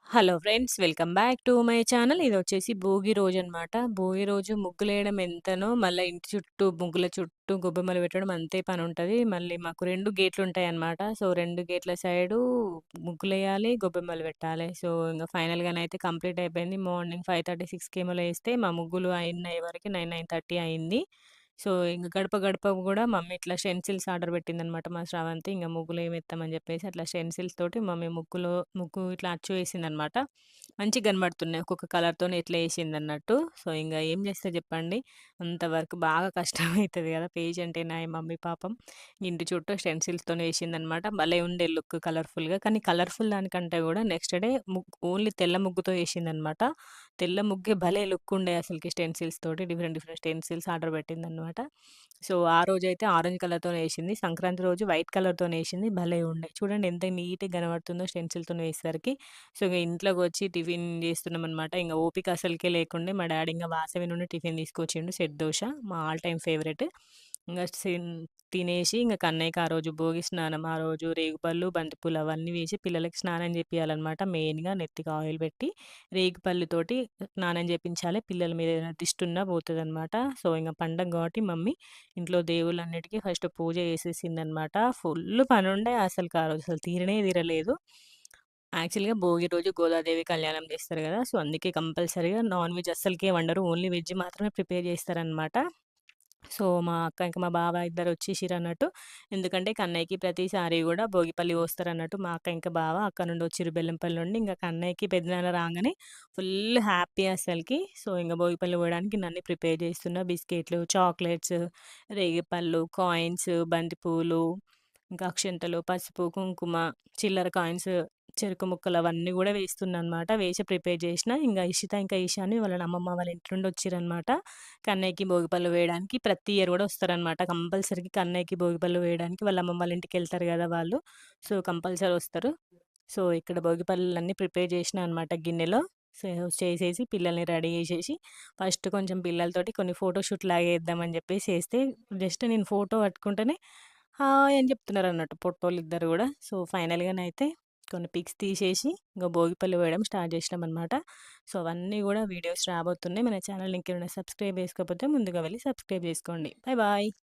Hello friends, welcome back to my channel. ఇదొచ్చేసి భోగి రోజనమాట. భోగి రోజు ముగ్గులేయడం ఎంతనో, మళ్ళా ఇంటి చుట్టూ ముగ్గుల చుట్టూ గొబ్బెమ్మలు పెట్టడం అంతే పనుంటది. మళ్ళీ మాకు 2 గేట్లుంటాయనమాట. సో, 2 గేట్ల సైడు ముగ్గులేయాలి, గొబ్బెమ్మలు పెట్టాలి. సో, ఇంగ ఫైనల్‌గానైతే కంప్లీట్ అయిపోయింది. మార్నింగ్ 5:30, 6కి ఏమో లేస్తే మా ముగ్గులు అయినయి వరకి 9:30 అయింది. సో, ఇంగ గడప గడపకు గూడా మమ్మీ ఇట్లా స్టెన్సిల్స్ ఆర్డర్ పెట్టిందనమాట మా శ్రావంతి. ఇంగ ముగ్గులేమెత్తామని జెప్పేసి అట్లా స్టెన్సిల్స్ తోటి మమ్మీ ముగ్గు ఇట్లా అచ్చు వేసిందనమాట. మంచిగా కనబడుతున్నాయి. ఒక్కొక్క కలర్‌తోని ఎట్లా ఏసిందన్నట్టు. సో, ఇంగ ఏం చేస్తా చెప్పండి. అంత వర్క్ బాగా కష్టమైతది గదా! పేషెంటేనా ఈ మమ్మీ పాపం. ఇంటి చుట్టూ స్టెన్సిల్స్‌తోని వేసిందనమాట. భలే ఉండే లుక్ కలర్‌ఫుల్‌గా. కానీ కలర్‌ఫుల్ దానికంటే గూడా నెక్స్ట్ డే ఓన్లీ తెల్ల ముగ్గుతో ఏసిందనమాట. తెల్ల ముగ్గే భలే లుక్ ఉండే అసలకి స్టెన్సిల్స్ తోటి డిఫరెంట్ డిఫరెంట్ స్టెన్సిల్స్ ఆర్డర్ పెట్టిందనమాట. సో, ఆ రోజైతే ఆరెంజ్ కలర్‌తోనేసింది. సంక్రాంతి రోజు వైట్ కలర్‌తోనేసింది. భలే ఉండే. చూడండి ఎంత నీట్‌గా కనబడుతుందో స్టెన్సిల్‌తోని వేసేసరికి. సో, ఇంగ ఇంట్లోకొచ్చి టిఫిన్ చేస్తున్నామనమాట. ఇంగ ఓపిక అసలకే లేకుండే మా డ్యాడీ ఇంగ వాసవి నుండి టిఫిన్ తీసుకొచ్చిండు సెట్ దోశ. మా ఆల్ టైమ్ ఫేవరెట్. ఇంగ తినేసి ఇంగ కన్నయ్యకి ఆ రోజు భోగి స్నానం. ఆ రోజు రేగుపళ్ళు, బంతిపూలు అవన్నీ వేసి పిల్లలకి స్నానం జేపియాలనమాట. మెయిన్‌గా నెత్తికి ఆయిల్ పెట్టి రేగిపళ్ళుతోటి స్నానం జేపించాలి. పిల్లల మీద ఏదైనా దిష్టున్నా పోతదనమాట. సో, ఇంగ పండగ కాబట్టి మమ్మీ ఇంట్లో దేవుళ్ళన్నిటికి ఫస్ట్ పూజ చేసేసిందనమాట. ఫుల్లు పనుండే అసలుకి ఆ రోజు అసలు తీరనే తీరలేదు. యాక్చువల్‌గా భోగి రోజు గోదాదేవి కళ్యాణం చేస్తారు గదా! సో, అందుకే కంపల్సరీగా నాన్ వెజ్ అస్సలకే వండరు. ఓన్లీ వెజ్ మాత్రమే ప్రిపేర్ చేస్తారనమాట. సో, మా అక్క ఇంకా మా బావ ఇద్దరొచ్చేసిరన్నట్టు. ఎందుకంటే కన్నయ్యకి ప్రతిసారి గూడా భోగిపల్లి పోస్తారన్నట్టు. మా అక్క ఇంకా బావ అక్కడ నుండి వచ్చిర్రు బెల్లంపల్లి నుండి. ఇంక కన్నయ్యకి పెదనాన్న రాంగానే ఫుల్ హ్యాపీ అసలకి. సో, ఇంగ భోగిపల్లి పోవడానికి ఇన్నన్ని ప్రిపేర్ చేస్తున్నా. బిస్కెట్‌లు, చాక్లెట్స్, రేగిపళ్ళు, కాయిన్స్, బంతిపూలు, ఇంకా అక్షింతలు, పసుపు, కుంకుమ, చిల్లర కాయిన్స్, చెరుకు ముక్కలు అవన్నీ గూడా వేస్తున్నానన్నమాట. వేసి ప్రిపేర్ చేషిన. ఇంగ ఇషిత, ఇంకా ఈశాన్వి వాళ్ళ అమ్మమ్మ వాళ్ళ ఇంటి నుండి వచ్చిరన్నమాట. కన్నయ్యకి భోగిపళ్ళు వేయడానికి ప్రతి ఇయర్ గూడా వస్తారనమాట. కంపల్సరీగా కన్నయ్యకి భోగిపళ్ళు వేయడానికి వాళ్ళ అమ్మమ్మ వాళ్ళ ఇంటికెళ్తారు గదా వాళ్ళు. సో, కంపల్సరీ వస్తారు. సో, ఇక్కడ భోగిపళ్ళన్నీ ప్రిపేర్ చేషినా అనమాట గిన్నెలో. సో, చేసేసి పిల్లల్ని రెడీ చేసేసి ఫస్ట్ కొంచెం పిల్లలతోటి కొన్ని ఫోటోషూట్ లాగా చేద్దామని చెప్పేసి చేస్తే జస్ట్ నేను ఫోటో పట్టుకుంటేనే హాయ్ అని చెప్తున్నారన్నట్టు పొట్టోళ్ళిద్దరు గూడా. సో, ఫైనల్‌గానైతే కొన్ని పిక్స్ తీసేసి ఇంక భోగిపళ్ళు వేయడం స్టార్ట్ చేసినామనమాట. సో, అవన్నీ గూడా వీడియోస్ రాబోతున్నాయి. మన ఛానల్‌ని ఇంకెవరైనా సబ్స్క్రైబ్ చేసుకోకపోతే ముందుగా వెళ్లి సబ్స్క్రైబ్ చేసుకోండి. Bye bye.